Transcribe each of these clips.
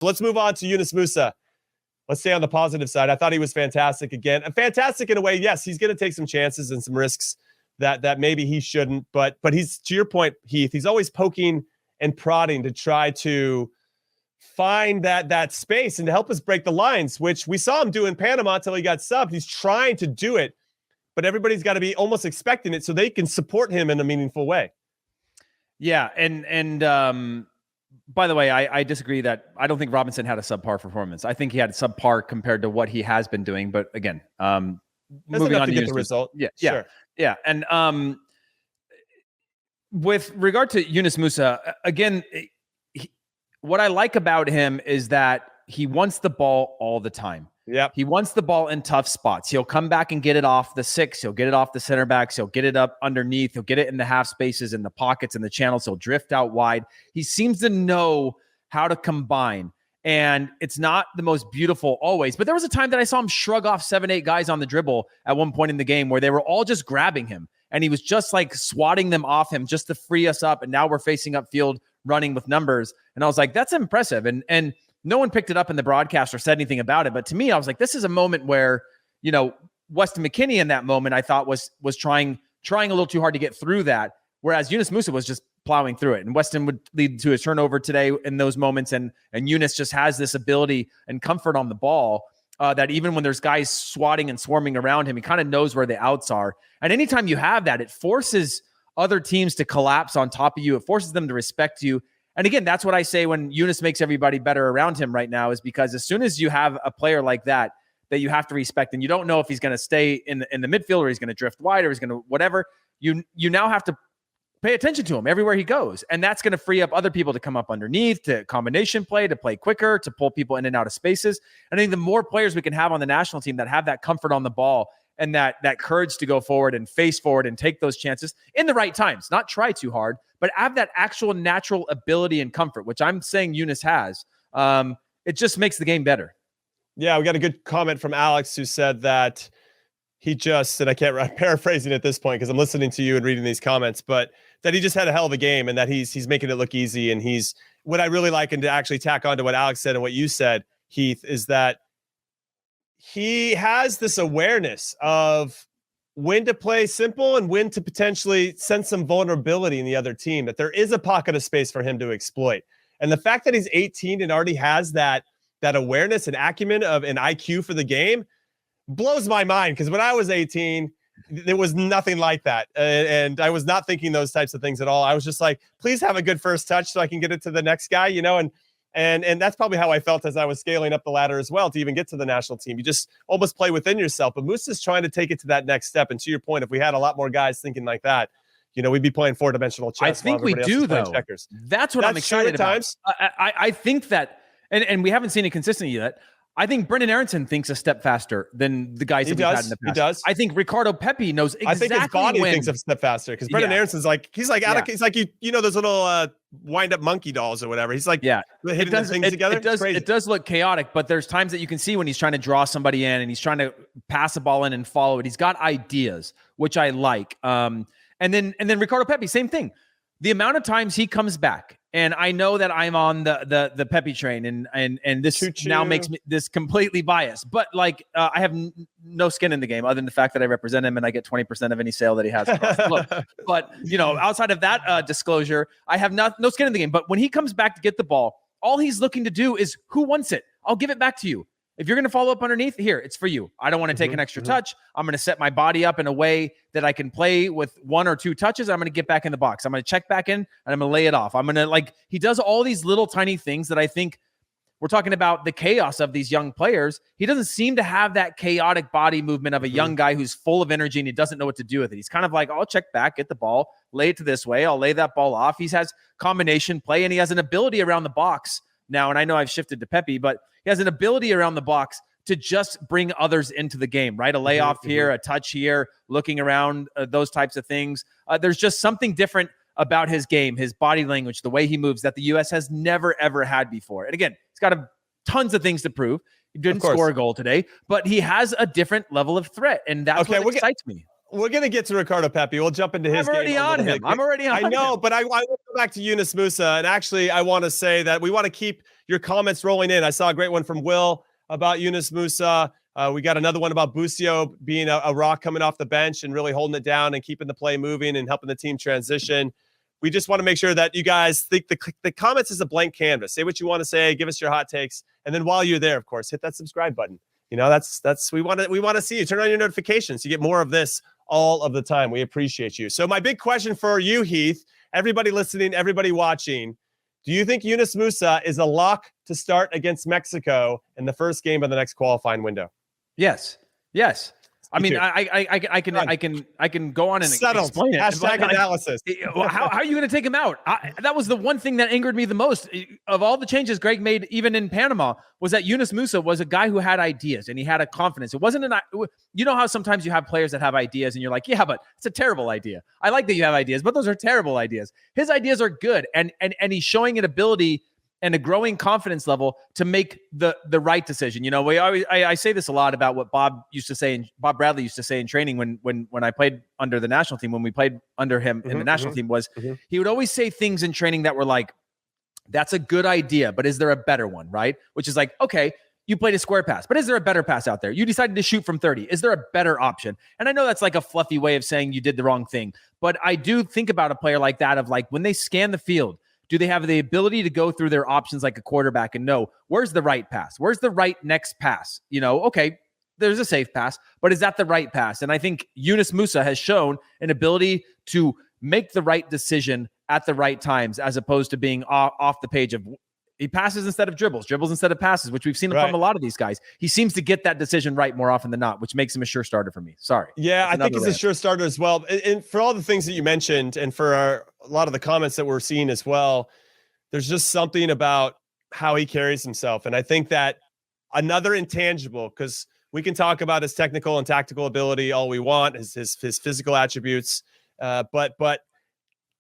Let's move on to Yunus Musah. Let's stay on the positive side. I thought he was fantastic again. Fantastic in a way, yes, he's going to take some chances and some risks that maybe he shouldn't. But he's, to your point, Heath, he's always poking and prodding to try to find that space and to help us break the lines, which we saw him do in Panama until he got subbed. He's trying to do it, but everybody's got to be almost expecting it so they can support him in a meaningful way. Yeah, and by the way, I disagree that I don't think Robinson had a subpar performance. I think he had a subpar compared to what he has been doing. But again, moving on to get the result. Yeah. And with regard to Yunus Musah, again, what I like about him is that he wants the ball all the time. Yep. He wants the ball in tough spots. He'll come back and get it off the 6. He'll get it off the center backs. He'll get it up underneath. He'll get it in the half spaces, in the pockets, in the channels. He'll drift out wide. He seems to know how to combine. And it's not the most beautiful always. But there was a time that I saw him shrug off 7-8 guys on the dribble at one point in the game where they were all just grabbing him. And he was just like swatting them off him just to free us up. And now we're facing upfield running with numbers. And I was like, that's impressive. And no one picked it up in the broadcast or said anything about it. But to me, I was like, this is a moment where, Weston McKennie in that moment, I thought was trying a little too hard to get through that. Whereas Yunus Musah was just plowing through it. And Weston would lead to a turnover today in those moments. And Yunus just has this ability and comfort on the ball that even when there's guys swatting and swarming around him, he kind of knows where the outs are. And anytime you have that, it forces other teams to collapse on top of you. It forces them to respect you. And again, that's what I say when Yunus makes everybody better around him right now, is because as soon as you have a player like that you have to respect, and you don't know if he's going to stay in the midfield or he's going to drift wide or he's going to whatever, you now have to pay attention to him everywhere he goes. And that's going to free up other people to come up underneath, to combination play, to play quicker, to pull people in and out of spaces. And I think the more players we can have on the national team that have that comfort on the ball and that courage to go forward and face forward and take those chances in the right times, not try too hard, but have that actual natural ability and comfort, which I'm saying Yunus has. It just makes the game better. Yeah, we got a good comment from Alex who said that he just, and I'm paraphrasing at this point because I'm listening to you and reading these comments, but that he just had a hell of a game and that he's making it look easy. And he's, what I really like, and to actually tack on to what Alex said and what you said, Heath, is that he has this awareness of when to play simple and when to potentially sense some vulnerability in the other team, that there is a pocket of space for him to exploit. And the fact that he's 18 and already has that awareness and acumen of an IQ for the game blows my mind. Because when I was 18, there was nothing like that. And I was not thinking those types of things at all. I was just like, please have a good first touch so I can get it to the next guy, and that's probably how I felt as I was scaling up the ladder as well to even get to the national team. You just almost play within yourself. But Moose is trying to take it to that next step. And to your point, if we had a lot more guys thinking like that, we'd be playing 4-dimensional chess. I think we do, though. Checkers. That's what I'm excited about. Times. I think that, and we haven't seen it consistently yet, I think Brendan Aronson thinks a step faster than the guys that we've had in the past. He does. I think Ricardo Pepi knows exactly. I think his body thinks a step faster because Brendan Aronson's he's like those little wind up monkey dolls or whatever. He's like hitting those things together. It does look chaotic, but there's times that you can see when he's trying to draw somebody in and he's trying to pass the ball in and follow it. He's got ideas, which I like. And then Ricardo Pepi, same thing. The amount of times he comes back, and I know that I'm on the Pepi train, and this now makes me this completely biased. But I have no skin in the game other than the fact that I represent him and I get 20% of any sale that he has across the globe. But outside of that disclosure, I have no skin in the game. But when he comes back to get the ball, all he's looking to do is, who wants it? I'll give it back to you. If you're going to follow up underneath, here, it's for you. I don't want to take an extra touch. I'm going to set my body up in a way that I can play with 1 or 2 touches. I'm going to get back in the box. I'm going to check back in, and I'm going to lay it off. I'm going to he does all these little tiny things that I think we're talking about the chaos of these young players. He doesn't seem to have that chaotic body movement of a young guy who's full of energy and he doesn't know what to do with it. He's kind of like, I'll check back, get the ball, lay it to this way. I'll lay that ball off. He has combination play, and he has an ability around the box now. And I know I've shifted to Pepi, but he has an ability around the box to just bring others into the game, right? A layoff here, a touch here, looking around, those types of things. There's just something different about his game, his body language, the way he moves that the U.S. has never, ever had before. And again, he's got tons of things to prove. He didn't score a goal today, but he has a different level of threat, and that's what excites me. We're going to get to Ricardo Pepi. We'll jump into his game. I'm already on him. I know, but I want to go back to Yunus Musah. And actually, I want to say that we want to keep your comments rolling in. I saw a great one from Will about Yunus Musah. We got another one about Busio being a rock coming off the bench and really holding it down and keeping the play moving and helping the team transition. We just want to make sure that you guys think the comments is a blank canvas. Say what you want to say, give us your hot takes, and then while you're there, of course, hit that subscribe button. You know, that's we want to see you. Turn on your notifications. You get more of this all of the time. We appreciate you. So my big question for you, Heath, everybody listening, everybody watching, do you think Yunus Musah is a lock to start against Mexico in the first game of the next qualifying window? Yes. I mean, I can go on and explain it. Hashtag analysis. How are you going to take him out? That was the one thing that angered me the most of all the changes Greg made, even in Panama, was that Yunus Musah was a guy who had ideas and he had a confidence. It wasn't you know how sometimes you have players that have ideas and you're like, yeah, but it's a terrible idea. I like that you have ideas, but those are terrible ideas. His ideas are good, and he's showing an ability and a growing confidence level to make the right decision. You know, I say this a lot about what Bob Bradley used to say in training when I played under the national team, when we played under him in the national team, was he would always say things in training that were like, that's a good idea, but is there a better one, right? Which is like, okay, you played a square pass, but is there a better pass out there? You decided to shoot from 30. Is there a better option? And I know that's like a fluffy way of saying you did the wrong thing, but I do think about a player like that of like, when they scan the field, do they have the ability to go through their options like a quarterback and know where's the right pass? Where's the right next pass? You know, okay, there's a safe pass, but is that the right pass? And I think Yunus Musah has shown an ability to make the right decision at the right times, as opposed to being off the page of he passes instead of dribbles instead of passes, which we've seen from a lot of these guys. He seems to get that decision right more often than not, which makes him a sure starter for me. Sorry. Yeah, I think he's a sure starter as well. And for all the things that you mentioned, and for a lot of the comments that we're seeing as well, there's just something about how he carries himself. And I think that another intangible, because we can talk about his technical and tactical ability all we want, his physical attributes, but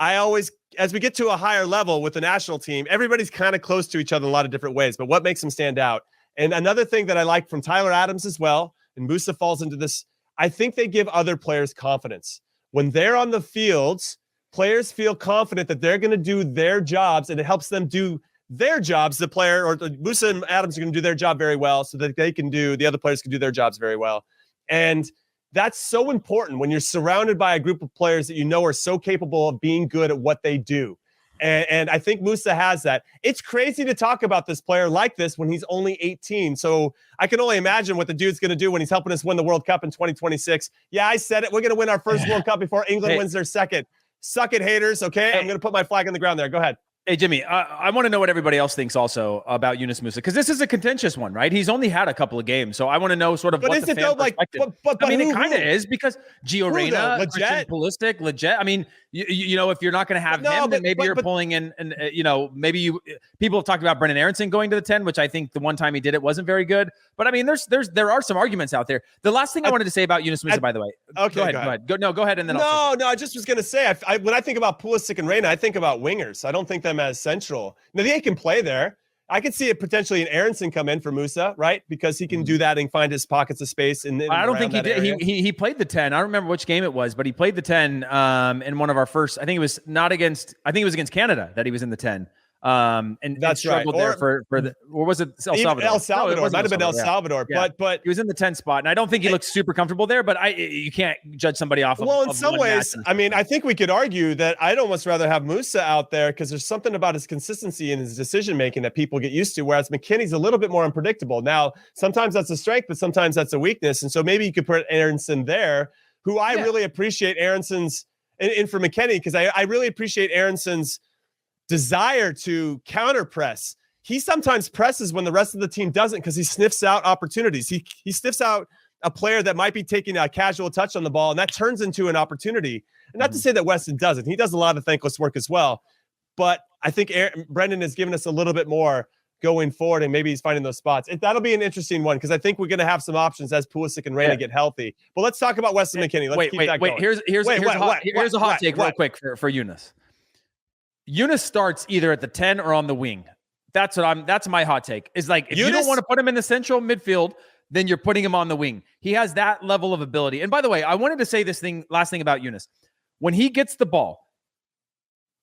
I always, as we get to a higher level with the national team, everybody's kind of close to each other in a lot of different ways, but what makes them stand out? And another thing that I like from Tyler Adams as well, and Musah falls into this, I think they give other players confidence. When they're on the fields, players feel confident that they're going to do their jobs, and it helps them do their jobs. The player, or Musah and Adams, are going to do their job very well so that the other players can do their jobs very well. And that's so important when you're surrounded by a group of players that you know are so capable of being good at what they do. And I think Musah has that. It's crazy to talk about this player like this when he's only 18. So I can only imagine what the dude's going to do when he's helping us win the World Cup in 2026. Yeah, I said it. We're going to win our first World Cup before England wins their second. Suck it, haters, okay? I'm going to put my flag on the ground there. Go ahead. Hey, Jimmy, I want to know what everybody else thinks also about Yunus Musah, because this is a contentious one, right? He's only had a couple of games, so I want to know sort of what the fan perspective. But I mean, it kind of is, because Gio Reyna, Christian Pulisic, legit. I mean, you know, if you're not going to have him, then maybe you're pulling in, and you know, maybe people have talked about Brendan Aronson going to the 10, which I think the one time he did it wasn't very good. But I mean, there are some arguments out there. The last thing I wanted to say about Yunus Musah, by the way. Okay, go ahead. Go ahead, and then I just was going to say, when I think about Pulisic and Reyna, I think about wingers. I don't think them as central. Now, they can play there. I could see it potentially an Aronson come in for Musah, right? Because he can do that and find his pockets of space. I don't think he did. He played the 10. I don't remember which game it was, but he played the 10 in one of our first. I think it was against Canada that he was in the 10. And that's struggled right. Or was it El Salvador? El Salvador. No, it might have been El Salvador. Yeah. But he was in the 10 spot, and I don't think he looked super comfortable there. But you can't judge somebody off. Well, in some ways, I mean, I think we could argue that I'd almost rather have Musah out there, because there's something about his consistency and his decision making that people get used to. Whereas McKennie's a little bit more unpredictable. Now, sometimes that's a strength, but sometimes that's a weakness. And so maybe you could put Aronson there, who I really appreciate Aronson's, and for McKennie, because I really appreciate Aronson's desire to counter press. He sometimes presses when the rest of the team doesn't, because he sniffs out opportunities. He sniffs out a player that might be taking a casual touch on the ball, and that turns into an opportunity. And not to say that Weston doesn't. He does a lot of thankless work as well. But I think Brendan has given us a little bit more going forward, and maybe he's finding those spots. That'll be an interesting one, because I think we're going to have some options as Pulisic and Reyna get healthy. But let's talk about Weston McKennie. Let's keep that going. Here's a hot take real quick for Yunus. Yunus starts either at the 10 or on the wing. That's my hot take. Is like, if you don't want to put him in the central midfield, then you're putting him on the wing. He has that level of ability. And by the way, I wanted to say last thing about Yunus. When he gets the ball,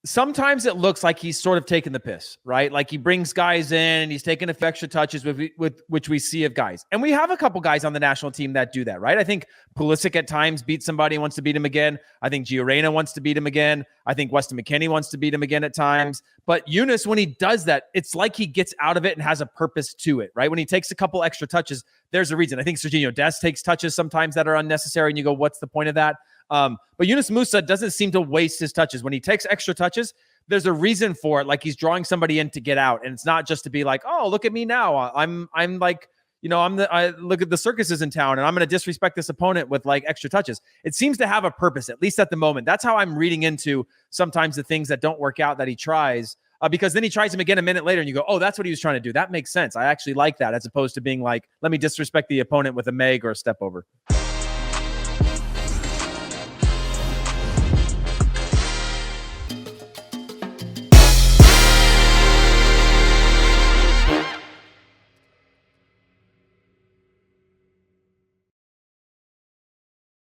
sometimes it looks like he's sort of taking the piss, right? Like he brings guys in and he's taking extra touches with which we see of guys. And we have a couple guys on the national team that do that, right? I think Pulisic at times beats somebody, wants to beat him again. I think Giorena wants to beat him again. I think Weston McKennie wants to beat him again at times. But Yunus, when he does that, it's like he gets out of it and has a purpose to it, right? When he takes a couple extra touches, there's a reason. I think Serginho Dest takes touches sometimes that are unnecessary and you go, what's the point of that? But Yunus Musah doesn't seem to waste his touches. When he takes extra touches, there's a reason for it. Like he's drawing somebody in to get out. And it's not just to be like, oh, look at me now. I'm like, I look at the circuses in town and I'm going to disrespect this opponent with like extra touches. It seems to have a purpose, at least at the moment. That's how I'm reading into sometimes the things that don't work out that he tries, because then he tries them again a minute later and you go, oh, that's what he was trying to do. That makes sense. I actually like that, as opposed to being like, let me disrespect the opponent with a meg or a step over.